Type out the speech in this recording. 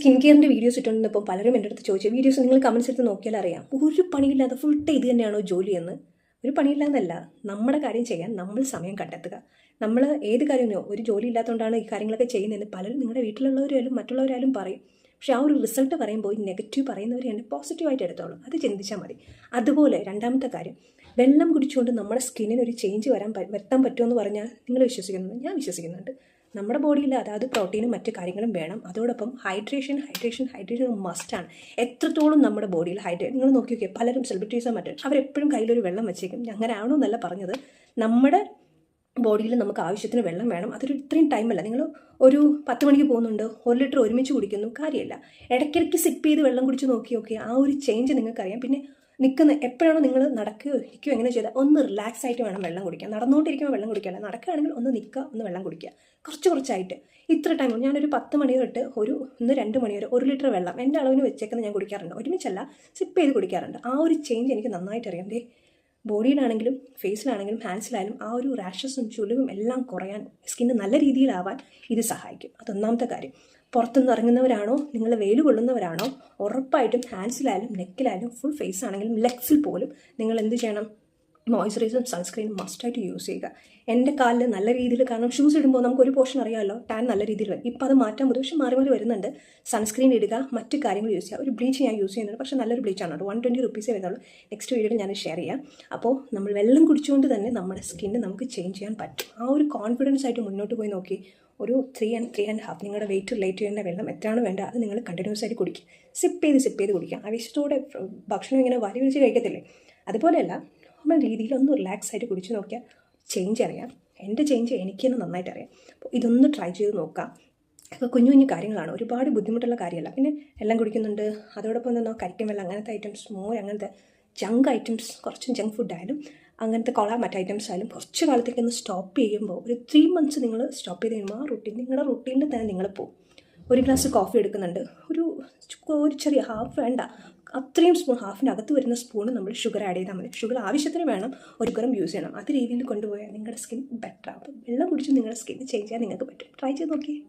Skin കെയറിൻ്റെ videos ഇട്ടുകൊണ്ടിപ്പോൾ പലരും എൻ്റെ അടുത്ത് ചോദിച്ചു, വീഡിയോസ് നിങ്ങൾ കമൻസ് എടുത്ത് നോക്കിയാൽ അറിയാം, ഒരു പണിയില്ലാതെ ഫുൾ ടൈം ഇത് തന്നെയാണോ ജോലിയെന്ന്. ഒരു പണിയില്ലാന്നല്ല, നമ്മുടെ കാര്യം ചെയ്യാൻ നമ്മൾ സമയം കണ്ടെത്തുക. നമ്മൾ ഏത് കാര്യമോ ഒരു ജോലി ഇല്ലാത്തതുകൊണ്ടാണ് ഈ കാര്യങ്ങളൊക്കെ ചെയ്യുന്നതെന്ന് പലരും നിങ്ങളുടെ വീട്ടിലുള്ളവരായാലും മറ്റുള്ളവരായാലും പറയും. പക്ഷേ ആ ഒരു റിസൾട്ട് പറയുമ്പോൾ നെഗറ്റീവ് പറയുന്നവർ തന്നെ പോസിറ്റീവായിട്ട് എടുത്തോളൂ, അത് ചിന്തിച്ചാൽ മതി. അതുപോലെ രണ്ടാമത്തെ കാര്യം, വെള്ളം കുടിച്ചുകൊണ്ട് നമ്മുടെ സ്കിന്നിന് ഒരു ചേഞ്ച് വരുത്താൻ പറ്റുമെന്ന് പറഞ്ഞാൽ നിങ്ങൾ വിശ്വസിക്കുന്നുണ്ട്? ഞാൻ വിശ്വസിക്കുന്നുണ്ട്. നമ്മുടെ ബോഡിയിൽ അതായത് പ്രോട്ടീനും മറ്റു കാര്യങ്ങളും വേണം. അതോടൊപ്പം ഹൈഡ്രേഷൻ മസ്റ്റാണ്. എത്രത്തോളം നമ്മുടെ ബോഡിയിൽ നിങ്ങൾ നോക്കി നോക്കിയാൽ പലരും സെലിബ്രിറ്റീസോ മറ്റും അവരെപ്പോഴും കയ്യിലൊരു വെള്ളം വെച്ചേക്കും. അങ്ങനെ ആണോ എന്നല്ല പറഞ്ഞത്, നമ്മുടെ ബോഡിയിൽ നമുക്ക് ആവശ്യത്തിന് വെള്ളം വേണം. അതൊരു ഇത്രയും ടൈമല്ല. നിങ്ങൾ ഒരു 10 മണിക്ക് പോകുന്നുണ്ട്, 1 ലിറ്റർ ഒരുമിച്ച് കുടിക്കുന്നു, കാര്യമില്ല. ഇടയ്ക്കിടയ്ക്ക് സിപ്പ് ചെയ്ത് വെള്ളം കുടിച്ച് നോക്കി ആ ഒരു ചേഞ്ച് നിങ്ങൾക്കറിയാം. പിന്നെ എപ്പോഴാണോ നിങ്ങൾ നടക്കുകയോ ഇരിക്കുകയോ എങ്ങനെ ചെയ്താൽ ഒന്ന് റിലാക്സ് ആയിട്ട് വേണം വെള്ളം കുടിക്കാൻ. നടന്നുകൊണ്ടിരിക്കുമ്പോൾ വെള്ളം കുടിക്കാല്ല, നടക്കുകയാണെങ്കിൽ ഒന്ന് നിൽക്കുക, ഒന്ന് വെള്ളം കുടിക്കുക, കുറച്ചായിട്ട്. ഇത്ര ടൈം ഞാനൊരു 10 മണി തൊട്ട് 2 മണി വരെ 1 ലിറ്റർ വെള്ളം എൻ്റെ അളവിന് വെച്ചേക്കുന്നത് ഞാൻ കുടിക്കാറുണ്ട്. ഒരുമിച്ചല്ല, സിപ്പ് ചെയ്ത് കുടിക്കാറുണ്ട്. ആ ഒരു ചേഞ്ച് എനിക്ക് നന്നായിട്ട് അറിയാം. ബോഡിയിലാണെങ്കിലും ഫേസിലാണെങ്കിലും ഹാൻഡ്സിലായാലും ആ ഒരു റാഷസും ചുളിവും എല്ലാം കുറയാൻ, സ്കിന്ന് നല്ല രീതിയിലാവാൻ ഇത് സഹായിക്കും. അതൊന്നാമത്തെ കാര്യം. പുറത്തുനിന്ന് ഇറങ്ങുന്നവരാണോ, നിങ്ങൾ വെയിൽ കൊള്ളുന്നവരാണോ, ഉറപ്പായിട്ടും ഹാൻഡ്സിലായാലും നെക്കിലായാലും ഫുൾ ഫേസ് ആണെങ്കിലും ലെഗ്സിൽ പോലും നിങ്ങൾ എന്ത് ചെയ്യണം? മോയ്സ്ചറൈസറും സൺസ്ക്രീനും മസ്റ്റായിട്ട് യൂസ് ചെയ്യുക. എൻ്റെ കാലിൽ നല്ല രീതിയിൽ, കാരണം ഷൂസ് ഇടുമ്പോൾ നമുക്ക് ഒരു പോർഷൻ അറിയാമല്ലോ, ടാൻ നല്ല രീതിയിൽ വരും. ഇപ്പോൾ അത് മാറ്റാൻ പറ്റും, പക്ഷേ മാറി വരുന്നുണ്ട്. സൺസ്ക്രീൻ ഇടുക, മറ്റു കാര്യങ്ങൾ യൂസ് ചെയ്യുക. ഒരു ബ്ലീച്ച് ഞാൻ യൂസ് ചെയ്യുന്നുണ്ട്, പക്ഷേ നല്ലൊരു ബ്ലീച്ചാണ്. 120 റുപ്പീസേ വരുന്നുള്ളൂ. നെക്സ്റ്റ് വീഡിയോയിൽ ഞാൻ ഷെയർ ചെയ്യാം. അപ്പോൾ നമ്മൾ വെള്ളം കുടിച്ചുകൊണ്ട് തന്നെ നമ്മുടെ സ്കിന്ന് നമുക്ക് ചേഞ്ച് ചെയ്യാൻ പറ്റും. ആ ഒരു കോൺഫിഡൻസ് ആയിട്ട് മുന്നോട്ട് പോയി നോക്കി ഒരു 3.5 നിങ്ങളുടെ വെയിറ്റ് റിലേറ്റ് ചെയ്യുന്ന വെള്ളം എത്രയാണ് വേണ്ടത് അത് നിങ്ങൾ കണ്ടിന്യൂസ് ആയിട്ട് കുടിക്കുക. സിപ്പ് ചെയ്ത് കുടിക്കുക. ആവശ്യത്തോടെ ഭക്ഷണം ഇങ്ങനെ വാരി വിളിച്ച് കഴിക്കത്തില്ലേ, അതുപോലെയല്ല, നമ്മൾ രീതിയിൽ ഒന്ന് റിലാക്സ് ആയിട്ട് കുടിച്ച് നോക്കിയാൽ ചേഞ്ച് അറിയാം. എൻ്റെ ചേഞ്ച് എനിക്ക് തന്നെ നന്നായിട്ട് അറിയാം. അപ്പോൾ ഇതൊന്ന് ട്രൈ ചെയ്ത് നോക്കാം. അപ്പോൾ കുഞ്ഞു കാര്യങ്ങളാണ്, ഒരുപാട് ബുദ്ധിമുട്ടുള്ള കാര്യമല്ല. പിന്നെ എല്ലാം കുടിക്കുന്നുണ്ട്, അതോടൊപ്പം തന്നെ കരിക്കൻ വെള്ളം, അങ്ങനത്തെ ഐറ്റംസ്, മോര്, അങ്ങനത്തെ ജങ്ക് ഐറ്റംസ്, കുറച്ചും ജങ്ക് ഫുഡ് ആയാലും അങ്ങനത്തെ മറ്റ് ഐറ്റംസ് ആയാലും കുറച്ച് കാലത്തേക്ക് ഒന്ന് സ്റ്റോപ്പ് ചെയ്യുമ്പോൾ, ഒരു 3 മന്ത്സ് നിങ്ങൾ സ്റ്റോപ്പ് ചെയ്ത് കഴിയുമ്പോൾ ആ നിങ്ങളുടെ റൂട്ടീനിൽ തന്നെ നിങ്ങൾ പോകും. ഒരു ഗ്ലാസ് കോഫി എടുക്കുന്നുണ്ട്, ഒരു ചെറിയ ഹാഫ് വേണ്ട, അത്രയും സ്പൂൺ, ഹാഫിനകത്ത് വരുന്ന സ്പൂണ് നമ്മൾ ഷുഗർ ആഡ് ചെയ്താൽ മതി. ഷുഗർ ആവശ്യത്തിന് വേണം, ഒരു ഗ്രാം യൂസ് ചെയ്യണം. അത് രീതിയിൽ കൊണ്ടുപോയാൽ നിങ്ങളുടെ സ്കിൻ ബെറ്റർ ആകും. വെള്ളം കുടിച്ച് നിങ്ങളുടെ സ്കിൻ ചേഞ്ച് ചെയ്യാൻ നിങ്ങൾക്ക് പറ്റും. ട്രൈ ചെയ്ത് നോക്കിയേ.